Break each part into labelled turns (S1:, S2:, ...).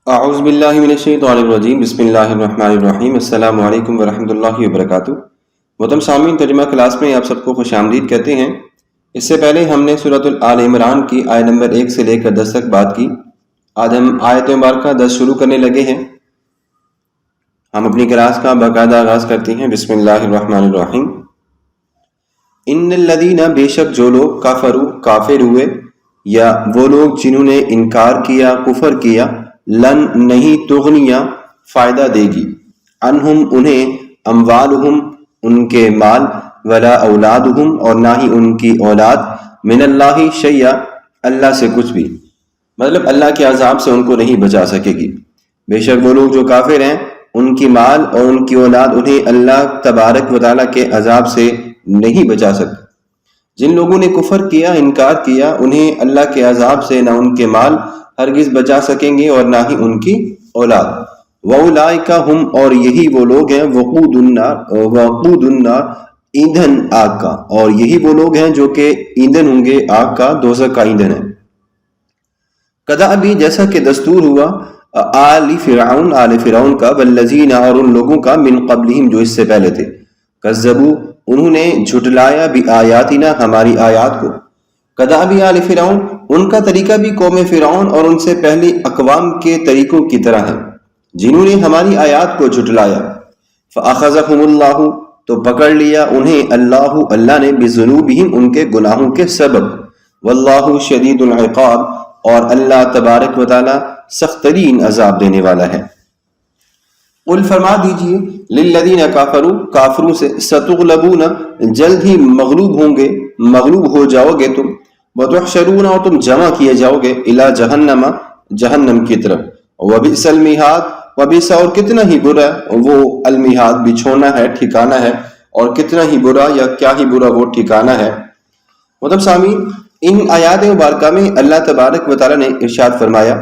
S1: اعوذ باللہ من الشیطان الرجیم بسم اللہ الرحمن الرحیم السلام علیکم ورحمۃ اللہ وبرکاتہ۔ محترم سامعین، ترجمہ کلاس میں آپ سب کو خوش آمدید کہتے ہیں۔ اس سے پہلے ہم نے سورۃ آل عمران کی آیت نمبر 1 سے لے کر 10 تک بات کی۔ آج ہم آیت مبارکہ 10 شروع کرنے لگے ہیں۔ ہم اپنی کلاس کا باقاعدہ آغاز کرتے ہیں۔ بسم اللہ الرحمن الرحیم۔ ان الذین، بے شک جو لوگ کافروا، کافر ہوئے، یا وہ لوگ جنہوں نے انکار کیا، کفر کیا، لن نہیں تغنیا فائدہ دے گی، عنہم انہیں، اموالہم ان کے مال، ولا اولادہم اور نہ ہی ان کی اولاد، من اللہ شیئا اللہ سے کچھ بھی، مطلب اللہ کے عذاب سے ان کو نہیں بچا سکے گی۔ بے شک وہ لوگ جو کافر ہیں، ان کی مال اور ان کی اولاد انہیں اللہ تبارک و تعالیٰ کے عذاب سے نہیں بچا سکتے۔ جن لوگوں نے کفر کیا، انکار کیا، انہیں اللہ کے عذاب سے نہ ان کے مال ہرگز بچا سکیں گے اور نہ ہی ان کی اولاد۔ وَأُولَئِكَ هُمْ اور یہی وہ لوگ ہیں، وقود النار ایندھن آگ کا، اور یہی وہ لوگ ہیں جو کہ ایندھن ہوں گے آگ کا، دوزخ کا ایندھن ہے۔ کدأبی جیسا کہ دستور ہوا، آل فرعون کا، والذین اور ان لوگوں کا، من قبلہم جو اس سے پہلے تھے، کذبوا انہوں نے جھٹلایا، بآیاتنا ہماری آیات کو۔ کدأبی آل فرعون ان کا طریقہ بھی قوم فرعون اور ان سے پہلی اقوام کے طریقوں کی طرح ہے، جنہوں نے ہماری آیات کو جھٹلایا۔ فأخذهم اللہ تو پکڑ لیا انہیں اللہ نے، بذنوبہم ان کے گناہوں کے سبب، واللہ شدید العقاب اور اللہ تبارک و تعالی سخت ترین عذاب دینے والا ہے۔ قل فرما دیجئے، للذین کافروا کافروں سے، ستغلبون جلد ہی مغلوب ہوں گے، مغلوب ہو جاؤ گے تم، وتحشرون اور تم جمع کیے جاؤ گے، الی جہنم جہنم کی طرف، وبئس المہاد وبئس اور کتنا ہی برا وہ، المہاد بچھونا ہے، ٹھکانہ ہے، اور کتنا ہی برا یا کیا ہی برا وہ ٹھکانہ ہے۔ مطلب سامعین، ان آیات مبارکہ میں اللہ تبارک و تعالیٰ نے ارشاد فرمایا،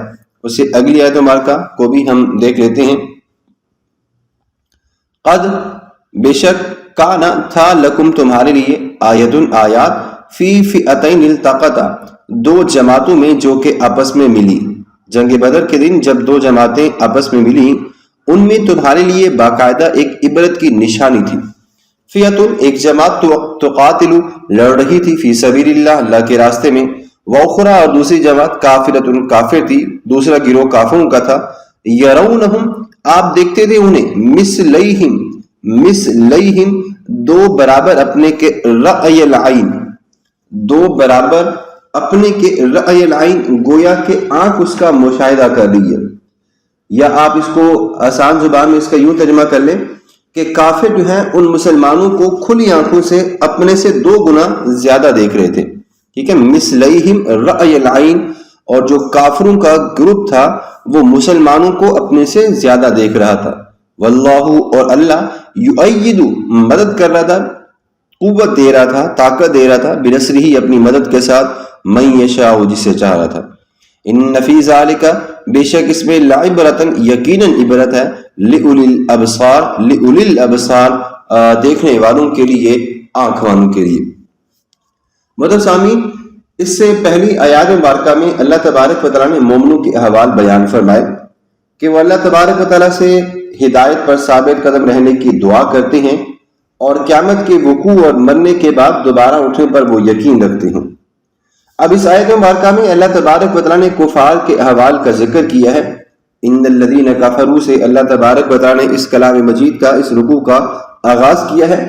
S1: اس سے اگلی آیت مبارکہ کو بھی ہم دیکھ لیتے ہیں۔ قد بے شک، کانا تھا، لکم تمہارے لیے، آیتن آیات، فی فئتین التقطا دو جماعتوں میں جو کہ آپس میں ملی۔ جنگ بدر کے دن جب دو جماعتیں آپس میں ملی، ان میں تمہارے لیے باقاعدہ ایک عبرت کی نشانی تھی۔ فئتن ایک جماعت، تقاتل لڑ رہی تھی، فی سبیل اللہ اللہ کے راستے میں، واخری اور دوسری جماعت، کافرتن کافر تھی، دوسرا گروہ کافروں کا تھا، یرونہم آپ دیکھتے تھے انہیں، مثلیہم دو برابر اپنے کے، رأی العین دو برابر اپنے کے، رأی العین گویا کہ آنکھ اس کا مشاہدہ کر رہی ہے۔ یا آپ اس کو آسان زبان میں اس کا یوں ترجمہ کر لیں کہ کافر جو ہیں ان مسلمانوں کو کھلی آنکھوں سے اپنے سے 2 گنا زیادہ دیکھ رہے تھے، ٹھیک ہے، مثلیہم رأی العین، اور جو کافروں کا گروپ تھا وہ مسلمانوں کو اپنے سے زیادہ دیکھ رہا تھا۔ واللہ اور اللہ، یؤید مدد کر رہا تھا، قوت دے رہا تھا، طاقت دے رہا تھا، بنصرہ اپنی مدد کے ساتھ، من یشاء جسے چاہ رہا تھا۔ ان فی ذالک بے شک اس میں، لعبرۃ یقیناً عبرت ہے، لأولی الابصار لأولی الابصار دیکھنے والوں کے لیے، آنکھ والوں کے لیے۔ مطلب سامعین، اس سے پہلی آیات مبارکہ میں اللہ تبارک و تعالیٰ نے مومنوں کے احوال بیان فرمائے کہ وہ اللہ تبارک و تعالیٰ سے ہدایت پر ثابت قدم رہنے کی دعا کرتے ہیں، اور قیامت کے وقوع اور مرنے کے بعد دوبارہ اٹھنے پر وہ یقین رکھتے ہیں۔ اب اس آیت مبارکہ میں اللہ تبارک و تعالیٰ نے کفار کے احوال کا ذکر کیا ہے۔ ان الذین کفروا سے اللہ تبارک و تعالیٰ نے اس کلام مجید کا، اس رکوع کا آغاز کیا ہے۔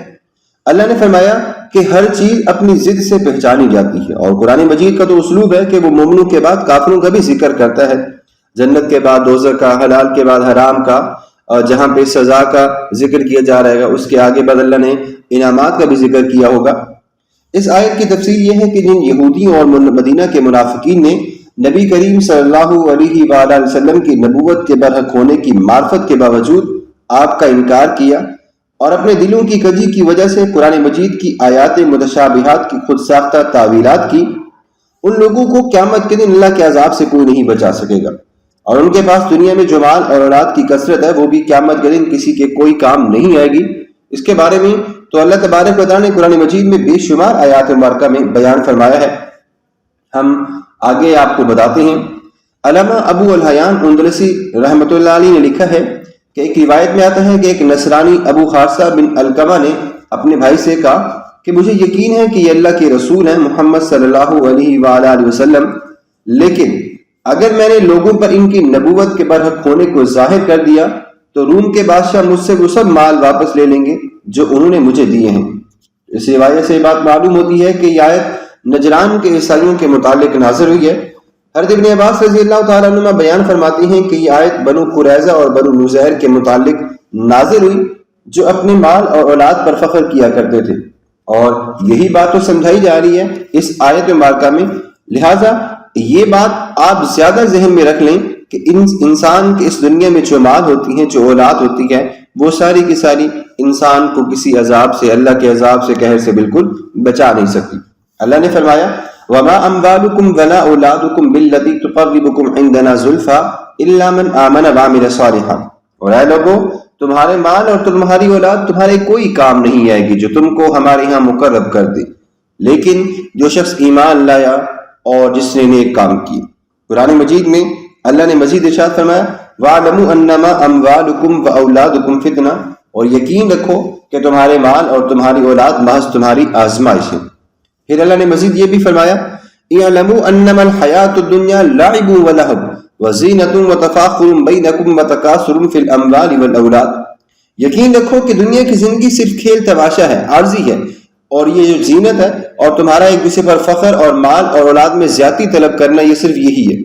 S1: اللہ نے فرمایا کہ ہر چیز اپنی ضد سے پہچانی جاتی ہے، اور قرآن مجید کا تو اسلوب ہے کہ وہ مومنوں کے بعد کافروں کا بھی ذکر کرتا ہے، جنت کے بعد دوزخ کا، حلال کے بعد حرام کا، اور جہاں پہ سزا کا ذکر کیا جا رہے گا اس کے آگے بعد اللہ نے انعامات کا بھی ذکر کیا ہوگا۔ اس آیت کی تفسیر یہ ہے کہ جن یہودیوں اور مدینہ کے منافقین نے نبی کریم صلی اللہ علیہ وآلہ وسلم کی نبوت کے برحق ہونے کی معرفت کے باوجود آپ کا انکار کیا، اور اپنے دلوں کی کجی کی وجہ سے قرآن مجید کی آیات متشابہات کی خود ساختہ تعویلات کی، ان لوگوں کو قیامت کے دن اللہ کے عذاب سے کوئی نہیں بچا سکے گا، اور ان کے پاس دنیا میں جو مال اور اولاد کی کثرت ہے وہ بھی قیامت کے دن کسی کے کوئی کام نہیں آئے گی۔ اس کے بارے میں تو اللہ تبارک و تعالیٰ نے قرآن مجید میں بے شمار آیات مبارکہ میں بیان فرمایا ہے، ہم آگے آپ کو بتاتے ہیں۔ علامہ ابو الحیان اندلسی رحمۃ اللہ علیہ نے لکھا ہے کہ ایک روایت میں آتا ہے کہ ایک نصرانی ابو خارثہ بن علقمہ نے اپنے بھائی سے کہا کہ مجھے یقین ہے کہ یہ اللہ کے رسول ہیں محمد صلی اللہ علیہ وآلہ وسلم، لیکن اگر میں نے لوگوں پر ان کی نبوت کے برحق ہونے کو ظاہر کر دیا تو روم کے بادشاہ مجھ سے وہ سب مال واپس لے لیں گے جو انہوں نے مجھے دیے ہیں۔ اس روایت سے یہ بات معلوم ہوتی ہے کہ یہ آیت نجران کے عیسائیوں کے متعلق نازل ہوئی ہے۔ حضرت ابن عباس رضی اللہ تعالیٰ عنہ بیان فرماتی ہیں کہ یہ آیت بنو قریظہ اور بنو نذیر کے متعلق نازل ہوئی جو اپنے مال اور اولاد پر فخر کیا کرتے تھے، اور یہی بات تو سمجھائی جا رہی ہے اس آیت مبارکہ میں۔ لہٰذا یہ بات آپ زیادہ ذہن میں رکھ لیں کہ انسان کی اس دنیا میں جو مال ہوتی ہیں، جو اولاد ہوتی ہے، وہ ساری کی ساری انسان کو کسی عذاب سے، اللہ کے عذاب سے، قہر سے بالکل بچا نہیں سکتی۔ اللہ نے فرمایا وَمَا أَمْوَالُكُمْ وَلَا أَوْلَادُكُمْ بِالَّتِي تُقَرِّبُكُمْ عِندَنَا زُلْفَىٰ إِلَّا مَنْ آمَنَ وَعَمِلَ صَالِحًا، اور اے لوگوں، تمہارے مال اور تمہاری اولاد تمہارے کوئی کام نہیں آئے گی جو تم کو ہمارے ہاں مقرب کر دے، لیکن جو شخص ایمان لایا اور جس نے نیک کام کی۔ قرآن مجید میں اللہ نے مزید ارشاد فرمایا وَاعْلَمُوا أَنَّمَا أَمْوَالُكُمْ وَأَوْلَادُكُمْ فِتْنَةٌ، اور یقین رکھو کہ تمہارے مال اور تمہاری اولاد محض تمہاری آزمائش ہے۔ پھر اللہ نے مزید یہ بھی فرمایا اعلموا انما الحیاۃ الدنیا لعب ولہو وزینۃ وتفاخر بینکم وتکاثر فی الاموال والاولاد، یقین رکھو کہ دنیا کی زندگی صرف کھیل تماشا ہے، عارضی ہے، اور یہ جو زینت ہے اور تمہارا ایک دوسرے پر فخر اور مال اور اولاد میں زیادتی طلب کرنا، یہ صرف یہی ہے۔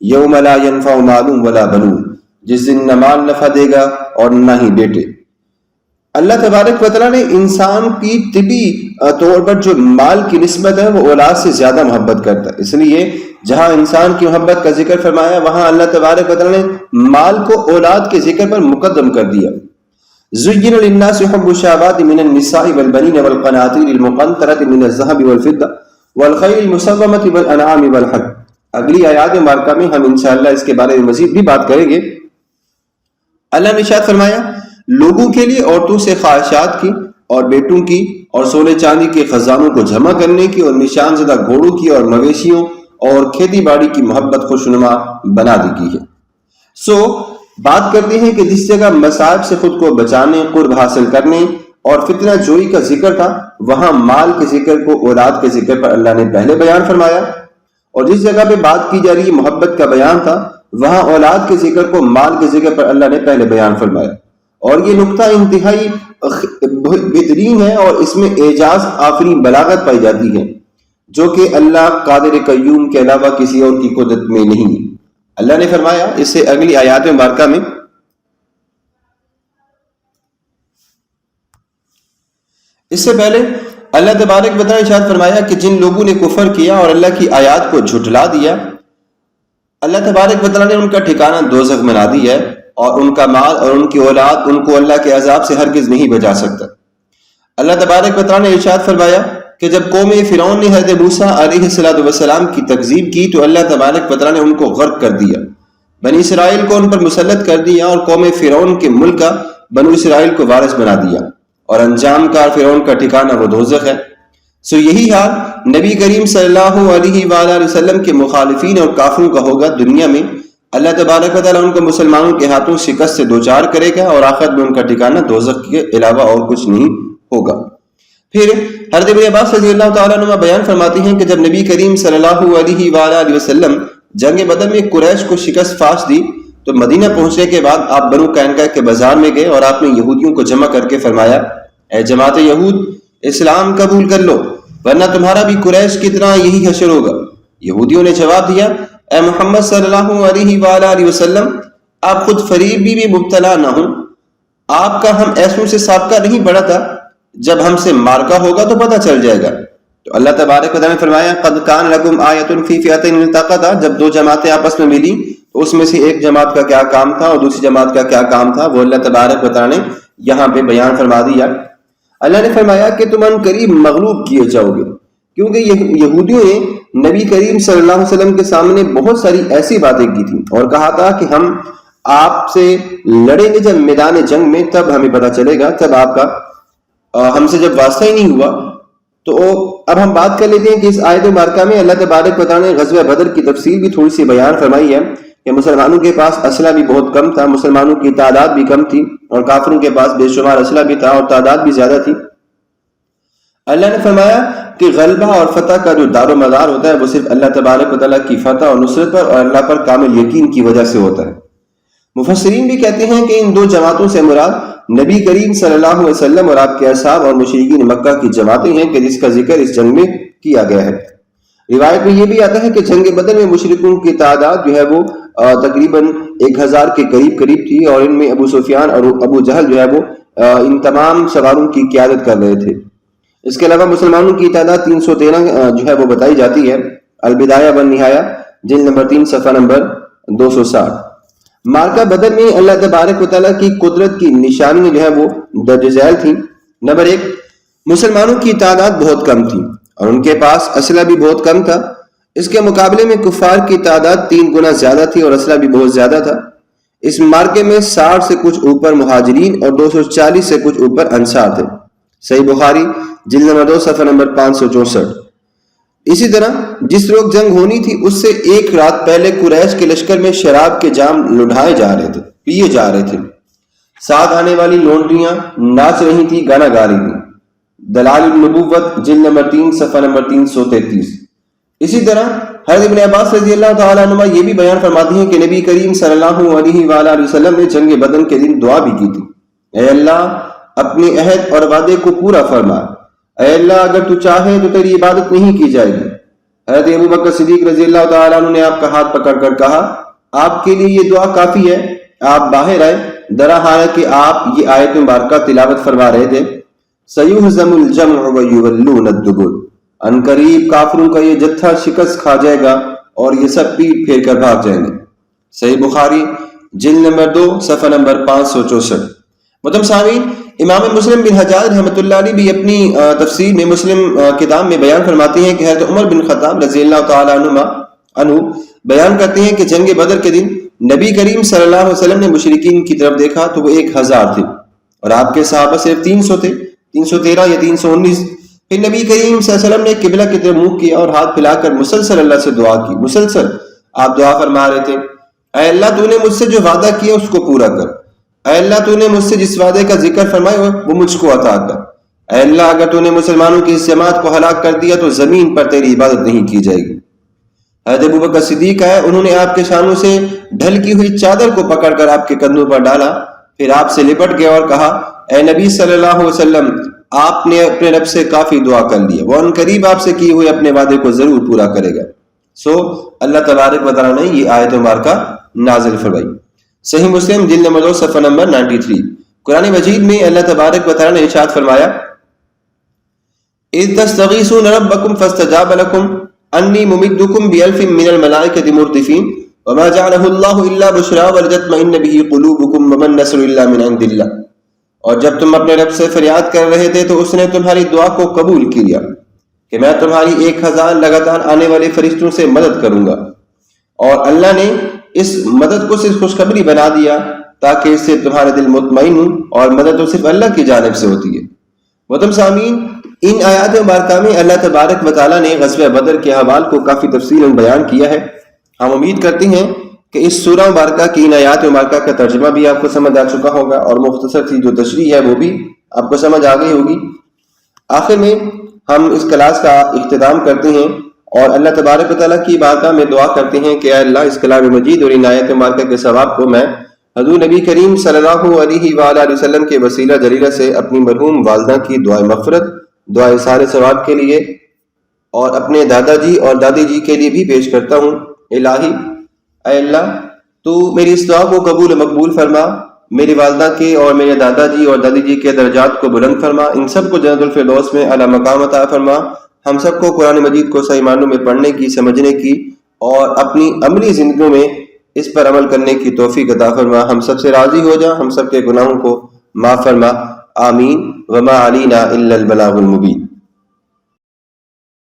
S1: یوم لا ینفع مال ولا بنون، جس دن نہ مال نفع دے گا اور نہ ہی بیٹے۔ اللہ تبارک و تعالیٰ نے انسان کی طبی طور پر جو مال کی نسبت ہے وہ اولاد سے زیادہ محبت کرتا ہے، اس لیے جہاں انسان کی محبت کا ذکر فرمایا وہاں اللہ تبارک و تعالیٰ نے مال کو اولاد کے ذکر پر مقدم کر دیا۔ زُيِّنَ لِلنَّاسِ حُبُّ الشَّهَوَاتِ مِنَ النِّسَاءِ وَالْبَنِينَ وَالْقَنَاطِيرِ الْمُقَنطَرَةِ مِنَ الذَّهَبِ وَالْفِضَّةِ وَالْخَيْلِ الْمُسَوَّمَةِ وَالْأَنْعَامِ وَالْحَرْثِ۔ اگلی آیات مبارکہ میں ہم انشاءاللہ اس کے بارے میں مزید بھی بات کریں گے۔ اللہ نے ارشاد فرمایا لوگوں کے لیے عورتوں سے خواہشات کی اور بیٹوں کی اور سونے چاندی کے خزانوں کو جمع کرنے کی اور نشان زدہ گھوڑوں کی اور مویشیوں اور کھیتی باڑی کی محبت خوشنما بنا دی گئی ہے۔ بات کرتے ہیں کہ جس جگہ مصائب سے خود کو بچانے، قرب حاصل کرنے اور فتنہ جوئی کا ذکر تھا، وہاں مال کے ذکر کو اولاد کے ذکر پر اللہ نے پہلے بیان فرمایا، اور جس جگہ پہ بات کی جا رہی محبت کا بیان تھا وہاں اولاد کے ذکر کو مال کے ذکر پر اللہ نے پہلے بیان فرمایا۔ اور یہ نقطہ انتہائی بہترین ہے اور اس میں اعجاز آفرین بلاغت پائی جاتی ہے جو کہ اللہ قادر قیوم کے علاوہ کسی اور کی قدرت میں نہیں۔ اللہ نے فرمایا اس سے اگلی آیات مبارکہ میں اس سے پہلے اللہ تبارک و تعالیٰ نے ارشاد فرمایا کہ جن لوگوں نے کفر کیا اور اللہ کی آیات کو جھٹلا دیا، اللہ تبارک و تعالیٰ نے ان کا ٹھکانہ دوزخ بنا دیا ہے، اور ان کا مال اور ان کی اولاد ان کو اللہ کے عذاب سے ہرگز نہیں بچا سکتا۔ اللہ تبارک و تعالیٰ نے ارشاد فرمایا کہ جب قوم فرعون نے حضرت موسیٰ علیہ السلام کی تکذیب کی تو اللہ تبارک و تعالیٰ نے ان کو غرق کر دیا، بنی اسرائیل کو ان پر مسلط کر دیا اور قوم فرعون کے ملک کا بنو اسرائیل کو وارث بنا دیا، اور انجام کار فرعون کا ٹھکانہ وہ دوزخ ہے۔ یہی حال نبی کریم صلی اللہ علیہ وآلہ وسلم کے مخالفین اور کافروں کا ہوگا دنیا میں۔ اللہ تبارک و تعالیٰ ان کو مسلمانوں کے ہاتھوں شکست سے دوچار کرے گا اور آخرت میں ان کا ٹھکانہ دوزخ کے علاوہ اور کچھ نہیں ہوگا۔ پھر حضرت ابن عباس رضی اللہ تعالیٰ عنہ بیان فرماتی ہیں کہ جب نبی کریم صلی اللہ علیہ وآلہ وسلم جنگ بدر میں قریش کو شکست فاش دی تو مدینہ پہنچنے کے بعد آپ بنو قینقاع کے بازار میں گئے اور آپ نے یہودیوں کو جمع کر کے فرمایا اے جماعت یہود، اسلام قبول کر لو ورنہ تمہارا بھی قریش کی طرح یہی حشر ہوگا۔ یہودیوں نے جواب دیا اے محمد صلی اللہ علیہ وآلہ وسلم، آپ خود فریبی بھی مبتلا نہ ہوں، آپ کا ہم ایسوں سے سابقہ نہیں پڑا تھا، جب ہم سے مارکا ہوگا تو پتہ چل جائے گا۔ تو اللہ تبارک و تعالیٰ نے فرمایا قد کان لکم آیۃ فی فئتین التقطا، جب دو جماعتیں آپس میں ملی تو اس میں سے ایک جماعت کا کیا کام تھا اور دوسری جماعت کا کیا کام تھا، وہ اللہ تبارک و تعالیٰ نے یہاں پہ بیان فرما دیا۔ اللہ نے فرمایا کہ تم ان قریب مغلوب کیے جاؤ گے، کیونکہ یہودیوں نے نبی کریم صلی اللہ علیہ وسلم کے سامنے بہت ساری ایسی باتیں کی تھیں اور کہا تھا کہ ہم آپ سے لڑیں گے جب میدان جنگ میں، تب ہمیں پتہ چلے گا، تب آپ کا ہم سے جب واسطہ ہی نہیں ہوا تو اب ہم بات کر لیتے ہیں کہ اس آیت مبارکہ میں اللہ تبارک و تعالیٰ نے غزوہ بدر کی تفصیل بھی تھوڑی سی بیان فرمائی ہے کہ مسلمانوں کے پاس اسلحہ بھی بہت کم تھا، مسلمانوں کی تعداد بھی کم تھی، اور کافروں کے پاس بے شمار اسلحہ بھی تھا اور تعداد بھی زیادہ تھی۔ اللہ نے فرمایا کہ غلبہ اور فتح کا جو دار و مدار ہوتا ہے وہ صرف اللہ تبارک و تعالیٰ کی فتح اور نصرت پر اور اللہ پر کامل یقین کی وجہ سے ہوتا ہے۔ مفسرین بھی کہتے ہیں کہ ان دو جماعتوں سے مراد نبی کریم صلی اللہ علیہ وسلم اور آپ کے اصحاب اور مشرکین مکہ کی جماعتیں ہیں کہ جس کا ذکر اس جنگ میں کیا گیا ہے۔ روایت میں یہ بھی آتا ہے کہ جنگ بدر میں مشرکوں کی تعداد جو ہے وہ تقریباً 1000 کے قریب تھی، اور ان میں ابو سفیان اور ابو جہل جو ہے وہ ان تمام سواروں کی قیادت کر رہے تھے۔ اس کے علاوہ مسلمانوں کی تعداد 313 جو ہے وہ بتائی جاتی ہے۔ البدایہ والنہایہ جلد نمبر 3 صفحہ نمبر 260۔ معرکہ بدر میں اللہ تبارک و تعالیٰ کی قدرت کی نشانیاں جو ہے وہ درج ذیل تھیں۔ نمبر 1، مسلمانوں کی تعداد بہت کم تھی اور ان کے پاس اسلحہ بھی بہت کم تھا۔ اس کے مقابلے میں کفار کی تعداد 3 گنا زیادہ تھی اور اسلحہ بھی بہت زیادہ تھا۔ اس معرکے میں 60 سے کچھ اوپر مہاجرین اور 240 سے کچھ اوپر انصار تھے۔ صحیح بخاری جلد نمبر 2 صفحہ نمبر 564۔ اسی طرح جس روز جنگ ہونی تھی اس سے ایک رات پہلے قریش کے لشکر میں شراب کے جام لڑھائے جا رہے تھے، پیے جا رہے تھے۔ ساتھ آنے والی لونڈیاں ناچ رہی تھی، گانا گا رہی تھی۔ دلائل النبوت جلد نمبر 3 صفحہ نمبر 333۔ اسی طرح حضرت ابن عباس رضی اللہ تعالیٰ عنہ یہ بھی بیان فرماتے ہیں کہ نبی کریم صلی اللہ علیہ وآلہ وسلم نے جنگ بدر کے دن دعا بھی کی تھی، اے اللہ اپنے عہد اور وعدے کو پورا فرما، اے اللہ اگر تو چاہے تو تیری عبادت نہیں کی جائے گی۔ حضرت ابوبکر صدیق رضی اللہ تعالیٰ عنہ نے آپ کا ہاتھ پکڑ کر کہا، آپ کے لیے یہ دعا کافی ہے، آپ باہر آئے۔ درا حال کہ آپ یہ آیت مبارکہ تلاوت فرما رہے تھے، سَيُهْزَمُ الْجَمْعُ وَيُوَلُّونَ الدُّبُرَ، ان قریب کافروں کا یہ جتھا شکست کھا جائے گا اور یہ سب پیٹ پھیر کر بھاگ جائیں گے۔ صحیح بخاری جلد نمبر 2 صفحہ نمبر 564۔ محترم سامعین، امام مسلم بن حجاج رحمۃ اللہ علیہ بھی اپنی تفسیر میں مسلم کتاب میں بیان فرماتے ہیں کہ حضرت عمر بن خطاب رضی اللہ تعالیٰ عنہ بیان کرتے ہیں کہ جنگ بدر کے دن نبی کریم صلی اللہ علیہ وسلم نے مشرکین کی طرف دیکھا تو وہ 1000 تھے اور آپ کے صحابہ صرف 300 تھے، 313 یا 319۔ پھر نبی کریم صلی اللہ علیہ وسلم نے قبلہ کی طرف منہ کیا اور ہاتھ پھیلا کر مسلسل اللہ سے دعا کی۔ مسلسل آپ دعا فرما رہے تھے، اے اللہ تو نے مجھ سے جو وعدہ کیا اس کو پورا کر، اے اللہ تو نے مجھ سے جس وعدے کا ذکر فرمایا وہ مجھ کو عطا کر، اے اللہ اگر تو نے مسلمانوں کی اس جماعت کو ہلاک کر دیا تو زمین پر تیری عبادت نہیں کی جائے گی۔ حضرت ابوبکر صدیق آئے، انہوں نے آپ کے شانوں سے ڈھلکی ہوئی چادر کو پکڑ کر آپ کے کندھوں پر ڈالا، پھر آپ سے لپٹ گیا اور کہا، اے نبی صلی اللہ علیہ وسلم آپ نے اپنے رب سے کافی دعا کر لی، وہ ان قریب آپ سے کیے ہوئے اپنے وعدے کو ضرور پورا کرے گا۔ اللہ تبارک و تعالیٰ نے یہ آیت مبارکہ نازل فرمائی۔ صحیح مسلم جلد نمبر 2 صفحہ نمبر 93۔ قرآن مجید میں اللہ تبارک و تعالیٰ نے ارشاد فرمایا، اذ تستغیثون ربکم فاستجاب لکم انی ممدکم بألف من الملائکۃ مردفین وما جعلہ اللہ الا بشرا ولتطمئن به قلوبکم وما النصر الا من عند اللہ۔ اور جب تم اپنے رب سے فریاد کر رہے تھے تو اس نے تمہاری دعا کو قبول کیا کہ میں تمہاری 1000 لگاتار آنے والے فرشتوں سے مدد کروں گا، اور اللہ نے اس مدد کو صرف خوشخبری بنا دیا تاکہ اس سے تمہارے دل مطمئن ہوں، اور مدد تو صرف اللہ کی جانب سے ہوتی ہے۔ محترم سامعین، ان آیات مبارکہ میں اللہ تبارک و تعالیٰ نے غزوہ بدر کے احوال کو کافی تفصیل بیان کیا ہے۔ ہم امید کرتے ہیں کہ اس سورہ مبارکہ کی ان آیات مبارکہ کا ترجمہ بھی آپ کو سمجھ آ چکا ہوگا اور مختصر سی جو تشریح ہے وہ بھی آپ کو سمجھ آ گئی ہوگی۔ آخر میں ہم اس کلاس کا اختتام کرتے ہیں اور اللہ تبارک و تعالیٰ کی بارگاہ میں دعا کرتے ہیں کہ اے اللہ اس کلام مجید اور ان آیات مبارکہ کے ثواب کو میں حضور نبی کریم صلی اللہ علیہ وآلہ وسلم کے وسیلہ جلیلہ سے اپنی مرحوم والدہ کی دعائے مغفرت، دعائے سارے ثواب کے لیے اور اپنے دادا جی اور دادی جی کے لیے بھی پیش کرتا ہوں۔ الہی اے اللہ تو میری اس دعا کو قبول مقبول فرما، میری والدہ کے اور میرے دادا جی اور دادی جی کے درجات کو بلند فرما، ان سب کو جنت الفردوس میں اعلیٰ مقام عطا فرما، ہم سب کو قرآن مجید کو صحیح معنوں میں پڑھنے کی، سمجھنے کی اور اپنی عملی زندگیوں میں اس پر عمل کرنے کی توفیق عطا فرما، ہم سب سے راضی ہو جا، ہم سب کے گناہوں کو معاف فرما، آمین۔ وما علینا الا البلاغ المبین۔